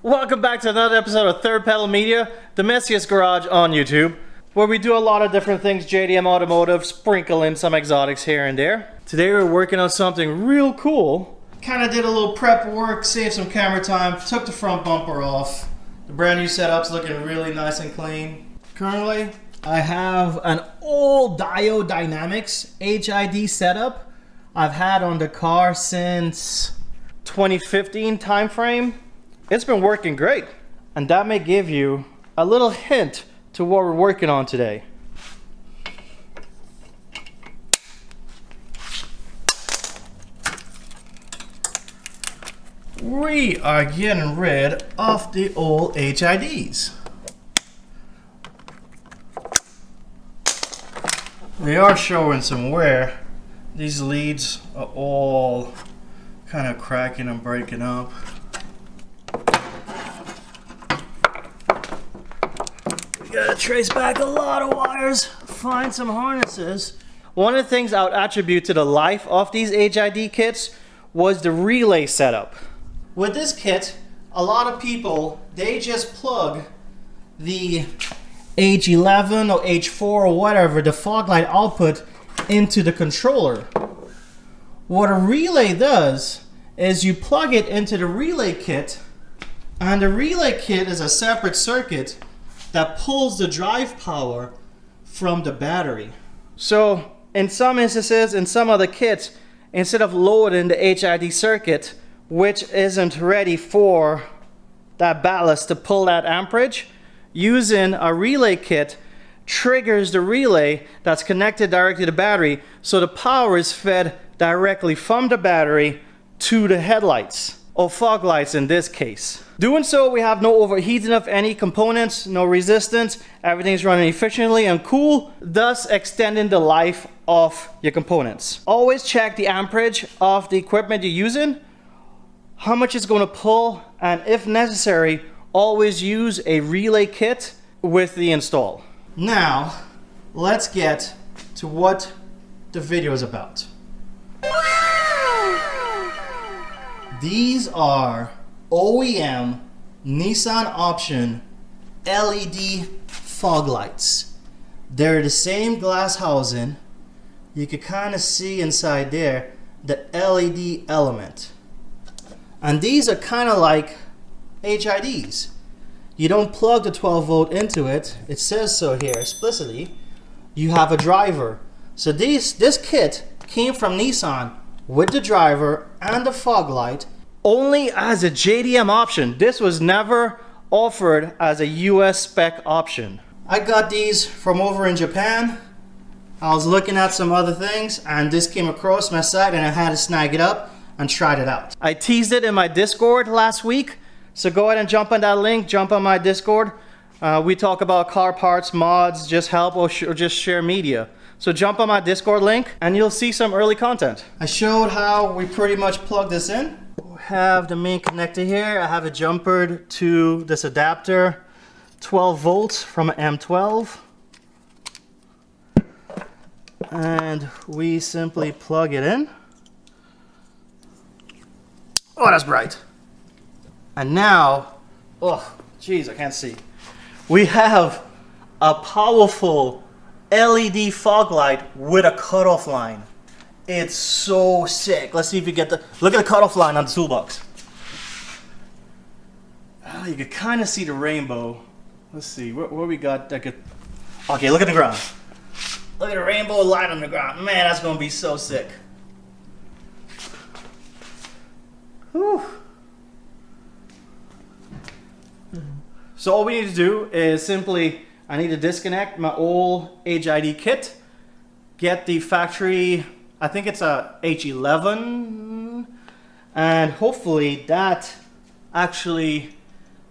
Welcome back to another episode of Third Pedal Media, the messiest garage on YouTube, where we do a lot of different things, JDM Automotive, sprinkle in some exotics here and there. Today we're working on something real cool. Kind of did a little prep work, saved some camera time, took the front bumper off. The brand new setup's looking really nice and clean. Currently, I have an old Diode Dynamics HID setup I've had on the car since 2015 timeframe. It's been working great, and that may give you a little hint to what we're working on today. We are getting rid of the old HIDs. They are showing some wear. These leads are all kind of cracking and breaking up. We gotta trace back a lot of wires, find some harnesses. One of the things I would attribute to the life of these HID kits was the relay setup. With this kit, a lot of people, they just plug the H11 or H4 or whatever, the fog light output, into the controller. What a relay does is you plug it into the relay kit, and the relay kit is a separate circuit that pulls the drive power from the battery. So in some instances, in some other kits, instead of loading the HID circuit, which isn't ready for that ballast to pull that amperage, using a relay kit triggers the relay that's connected directly to the battery, so the power is fed directly from the battery to the headlights, or fog lights in this case. Doing so, we have no overheating of any components, no resistance, everything's running efficiently and cool, thus extending the life of your components. Always check the amperage of the equipment you're using, how much it's going to pull, and if necessary, always use a relay kit with the install. Now, let's get to what the video is about. These are OEM Nissan option LED fog lights. They're the same glass housing. You can kind of see inside there the LED element. And these are kind of like HIDs. You don't plug the 12 volt into it. It says so here explicitly. You have a driver. So this kit came from Nissan with the driver and the fog light only as a JDM option. This was never offered as a US spec option. I got these from over in Japan. I was looking at some other things and this came across my site and I had to snag it up and tried it out. I teased it in my Discord last week. So go ahead and jump on that link, jump on my Discord. We talk about car parts, mods, just help, or just share media. So jump on my Discord link and you'll see some early content. I showed how we pretty much plug this in. We have the main connector here. I have it jumpered to this adapter, 12 volts from an M12. And we simply plug it in. Oh, that's bright. And now, oh, geez, I can't see. We have a powerful LED fog light with a cutoff line. It's so sick. Let's see if you get the, look at the cutoff line on the toolbox. Oh, you can kind of see the rainbow. Let's see, where we got that could, okay, look at the ground. Look at the rainbow light on the ground. Man, that's gonna be so sick. Whew. So all we need to do is simply, I need to disconnect my old HID kit, get the factory, I think it's a H11, and hopefully that actually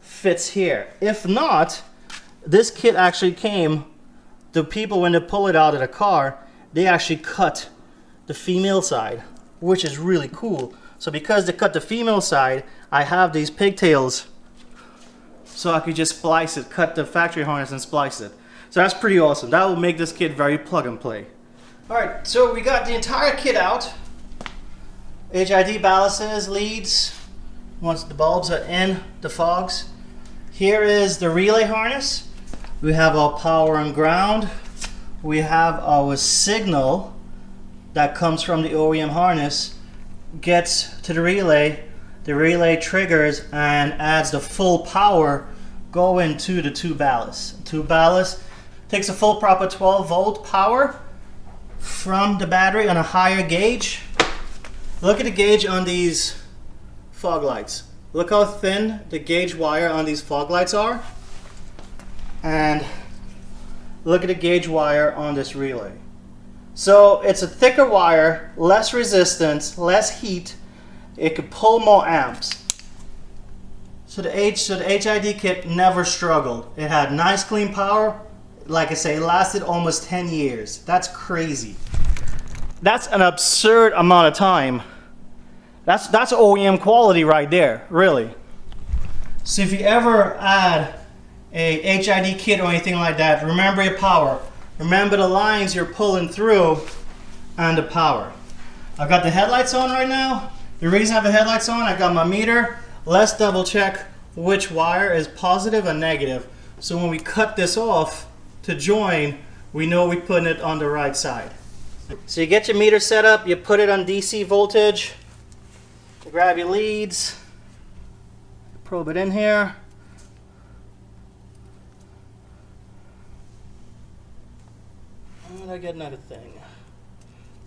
fits here. If not, this kit actually came, the people when they pull it out of the car, they actually cut the female side, which is really cool. So because they cut the female side, I have these pigtails so I could just splice it, cut the factory harness and splice it. So that's pretty awesome. That will make this kit very plug and play. Alright, so we got the entire kit out. HID balances, leads, once the bulbs are in the fogs. Here is the relay harness. We have our power and ground. We have our signal that comes from the OEM harness, gets to the relay triggers and adds the full power going to the two ballasts. Two ballasts takes a full proper 12 volt power from the battery on a higher gauge. Look at the gauge on these fog lights. Look how thin the gauge wire on these fog lights are. And look at the gauge wire on this relay. So it's a thicker wire, less resistance, less heat. It could pull more amps. So the HID kit never struggled. It had nice clean power. Like I say, it lasted almost 10 years. That's crazy. That's an absurd amount of time. That's OEM quality right there, really. So if you ever add a HID kit or anything like that, remember your power. Remember the lines you're pulling through and the power. I've got the headlights on right now. The reason I have the headlights on, I got my meter. Let's double check which wire is positive and negative. So when we cut this off to join, we know we're putting it on the right side. So you get your meter set up, you put it on DC voltage. You grab your leads, probe it in here. And I get another thing.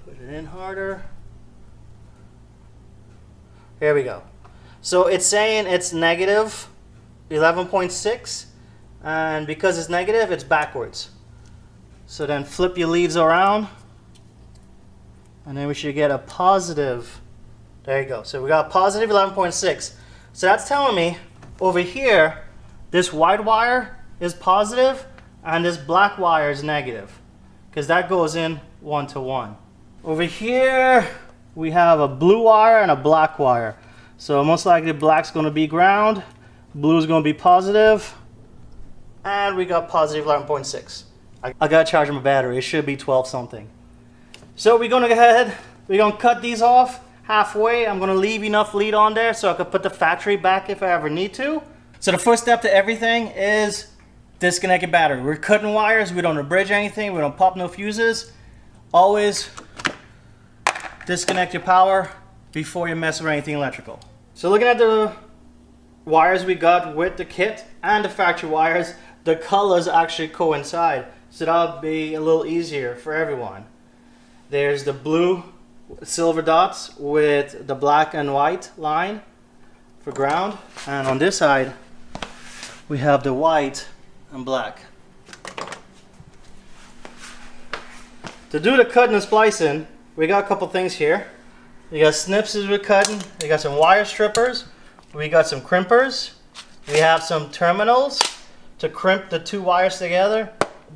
Put it in harder. Here we go. So it's saying it's negative 11.6, and because it's negative, it's backwards. So then flip your leads around, and then we should get a positive. There you go. So we got a positive 11.6. So that's telling me over here, this white wire is positive, and this black wire is negative, because that goes in 1 to 1. Over here, we have a blue wire and a black wire. So most likely black's going to be ground, blue's going to be positive, and we got positive 11.6. I got to charge my battery. It should be 12 something. So we're going to go ahead, we're going to cut these off halfway. I'm going to leave enough lead on there so I can put the factory back if I ever need to. So the first step to everything is disconnect your battery. We're cutting wires, we don't abridge anything, we don't pop no fuses. Always disconnect your power before you mess with anything electrical. So looking at the wires we got with the kit and the factory wires, the colors actually coincide. So that'll be a little easier for everyone. There's the blue silver dots with the black and white line for ground. And on this side, we have the white and black. To do the cutting and splicing, we got a couple things here. We got snips we're cutting, we got some wire strippers, we got some crimpers, we have some terminals to crimp the two wires together.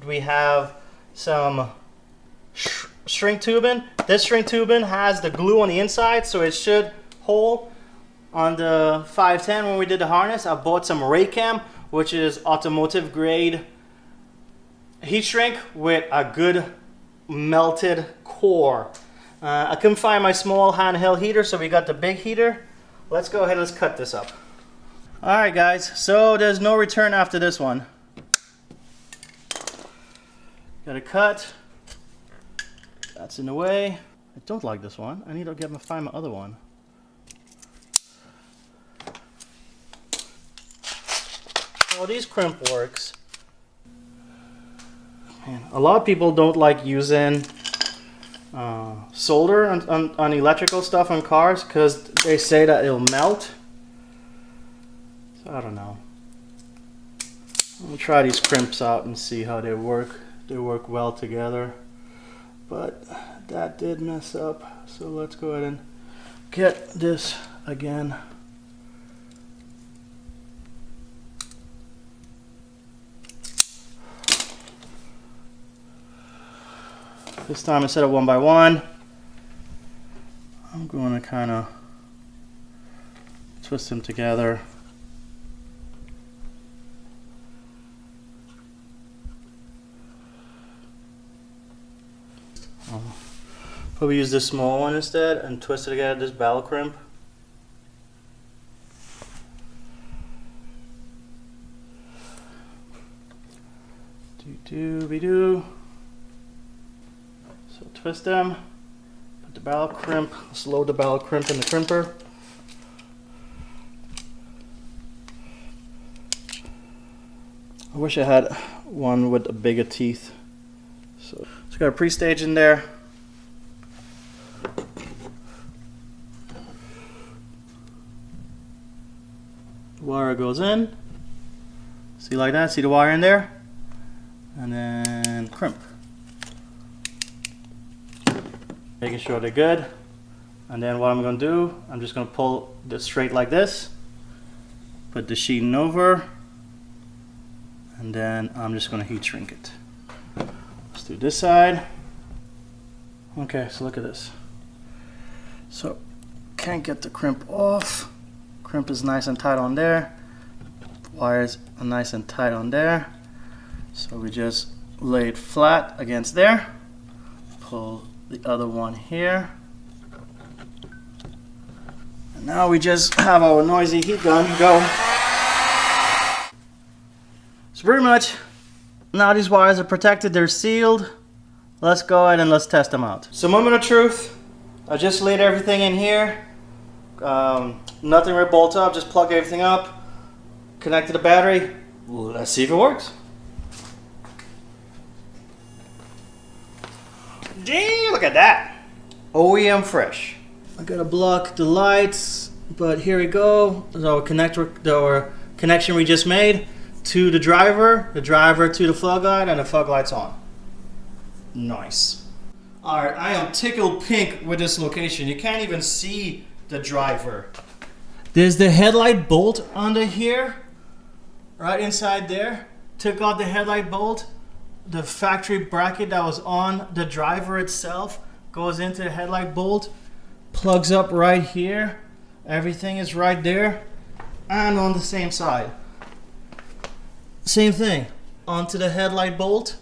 We have some shrink tubing. This shrink tubing has the glue on the inside, so it should hold. On the 510 when we did the harness, I bought some Raycam, which is automotive grade heat shrink with a good melted core. I couldn't find my small handheld heater, so we got the big heater. Let's go ahead, let's cut this up. Alright guys, so there's no return after this one. Got a cut. That's in the way. I don't like this one. I need to find my other one. Well, these crimp works. Man, a lot of people don't like using solder on electrical stuff on cars because they say that it'll melt. So I don't know. I'll try these crimps out and see how they work. They work well together. But that did mess up. So let's go ahead and get this again. This time instead of one by one, I'm going to kind of twist them together. Probably use this small one instead and twist it together, this barrel crimp. Doo-doo-be-doo. So twist them, put the barrel crimp, let's load the barrel crimp in the crimper. I wish I had one with a bigger teeth. So it's got a pre-stage in there. Wire goes in. See like that? See the wire in there? And then crimp. Making sure they're good. And then what I'm going to do, I'm just going to pull this straight like this. Put the sheeting over. And then I'm just going to heat shrink it. Let's do this side. Okay, so look at this. So, can't get the crimp off. Crimp is nice and tight on there. Wires are nice and tight on there. So we just lay it flat against there. Pull the other one here. And now we just have our noisy heat gun go. So pretty much, now these wires are protected, they're sealed. Let's go ahead and let's test them out. So moment of truth, I just laid everything in here. Nothing really bolts up, just plug everything up. Connect to the battery. Let's see if it works. Gee, look at that. OEM fresh. I gotta block the lights, but here we go. There's our connection we just made to the driver to the fog light, and the fog light's on. Nice. Alright, I am tickled pink with this location. You can't even see the driver. There's the headlight bolt under here, right inside there. Took out the headlight bolt. The factory bracket that was on the driver itself goes into the headlight bolt, plugs up right here. Everything is right there, and on the same side. Same thing, onto the headlight bolt.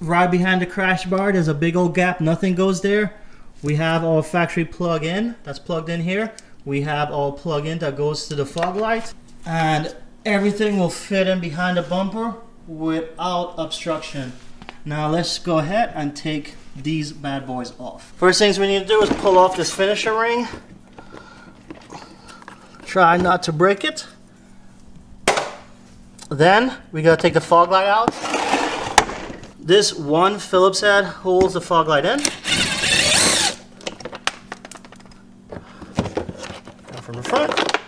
Right behind the crash bar, there's a big old gap, nothing goes there. We have our factory plug in, that's plugged in here. We have our plug in that goes to the fog light. And everything will fit in behind the bumper without obstruction. Now let's go ahead and take these bad boys off. First things we need to do is pull off this finisher ring. Try not to break it. Then we gotta take the fog light out. This one Phillips head holds the fog light in. Now from the front.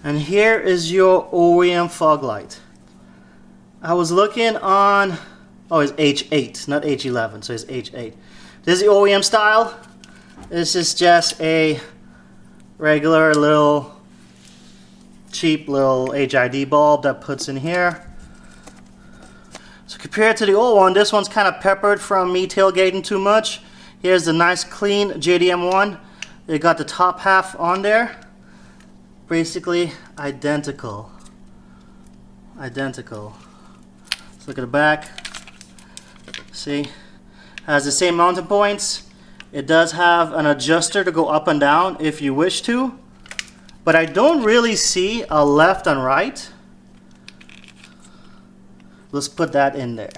And here is your OEM fog light. I was looking on, oh, it's H8, not H11, so it's H8. This is the OEM style. This is just a regular little cheap little HID bulb that puts in here. So compared to the old one, this one's kind of peppered from me tailgating too much. Here's the nice clean JDM one. They got the top half on there. Basically identical. Identical. Let's look at the back. See? Has the same mounting points. It does have an adjuster to go up and down if you wish to. But I don't really see a left and right. Let's put that in there.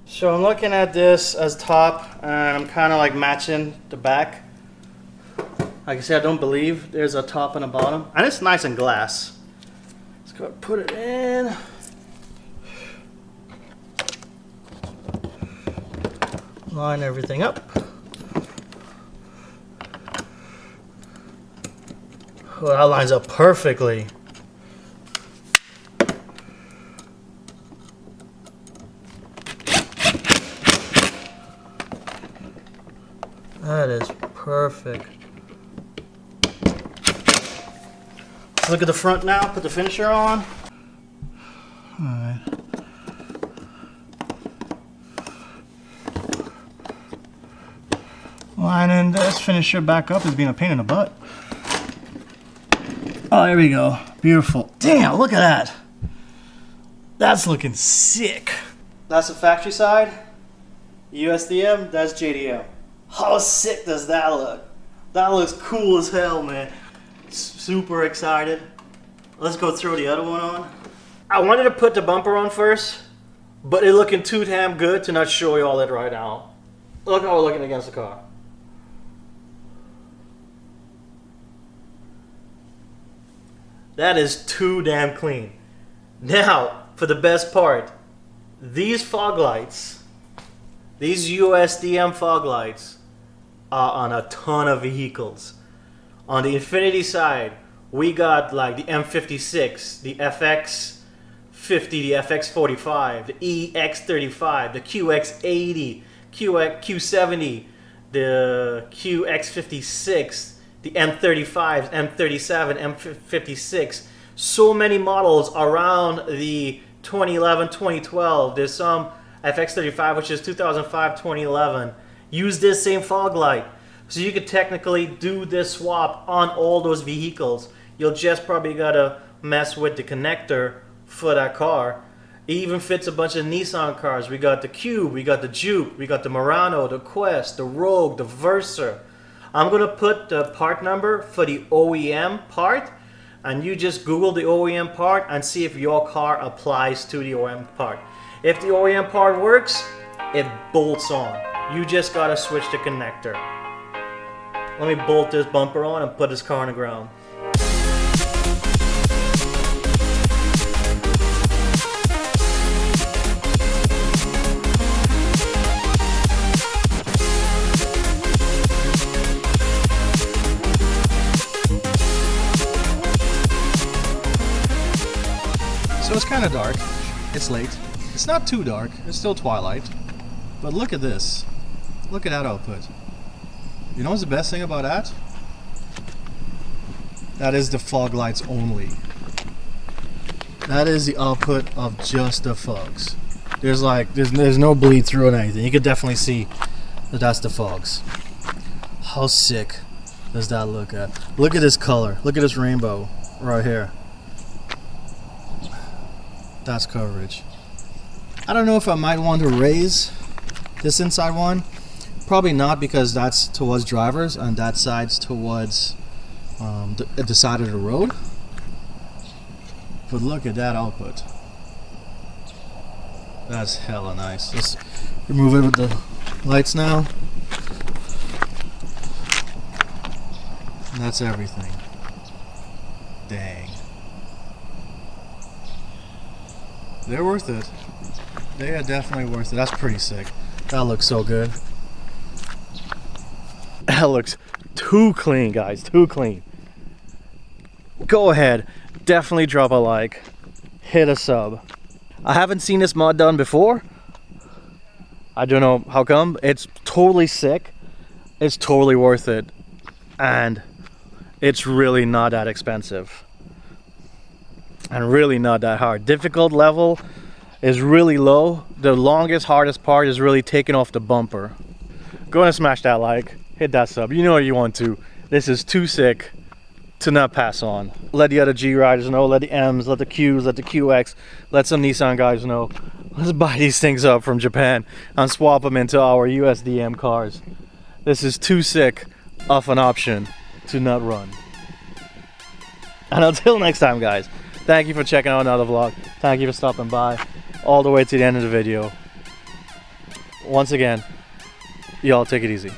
So I'm looking at this as top, and I'm kind of like matching the back. Like I said, I don't believe there's a top and a bottom. And it's nice and glass. Let's go put it in. Line everything up. Oh, that lines up perfectly. That is perfect. Let's look at the front now, put the finisher on. Alright. Lining this finisher back up is being a pain in the butt. Oh, there we go. Beautiful. Damn, look at that. That's looking sick. That's the factory side. USDM, that's JDM. How sick does that look? That looks cool as hell, man. Super excited. Let's go throw the other one on. I wanted to put the bumper on first, but it's looking too damn good to not show you all it right now. Look how we're looking against the car. That is too damn clean. Now, for the best part, these fog lights, these USDM fog lights, are on a ton of vehicles. On the Infiniti side, we got like the M56, the FX50, the FX45, the EX35, the QX80, Q70, the QX56, the M35, M37, M56. So many models around the 2011, 2012. There's some FX35, which is 2005, 2011. Use this same fog light. So you could technically do this swap on all those vehicles. You'll just probably gotta mess with the connector for that car. It even fits a bunch of Nissan cars. We got the Cube, we got the Juke, we got the Murano, the Quest, the Rogue, the Versa. I'm gonna put the part number for the OEM part, and you just Google the OEM part and see if your car applies to the OEM part. If the OEM part works, it bolts on. You just gotta switch the connector. Let me bolt this bumper on and put this car on the ground. So it's kind of dark. It's late. It's not too dark. It's still twilight. But look at this. Look at that output. You know what's the best thing about that? That is the fog lights only. That is the output of just the fogs. There's no bleed through or anything. You could definitely see that that's the fogs. How sick does that look at? Look at this color. Look at this rainbow right here. That's coverage. I don't know if I might want to raise this inside one. Probably not, because that's towards drivers and that side's towards the side of the road. But look at that output. That's hella nice. Let's remove it with the lights now. And that's everything. Dang. They're worth it. They are definitely worth it. That's pretty sick. That looks so good. That looks too clean, guys. Too clean. Go ahead. Definitely drop a like. Hit a sub. I haven't seen this mod done before. I don't know how come. It's totally sick. It's totally worth it. And it's really not that expensive. And really not that hard. Difficult level is really low. The longest, hardest part is really taking off the bumper. Go and smash that like. Hit that sub. You know what you want to. This is too sick to not pass on. Let the other G riders know. Let the M's, let the Q's, let the QX, let some Nissan guys know. Let's buy these things up from Japan and swap them into our USDM cars. This is too sick of an option to not run. And until next time, guys, thank you for checking out another vlog. Thank you for stopping by all the way to the end of the video. Once again, y'all take it easy.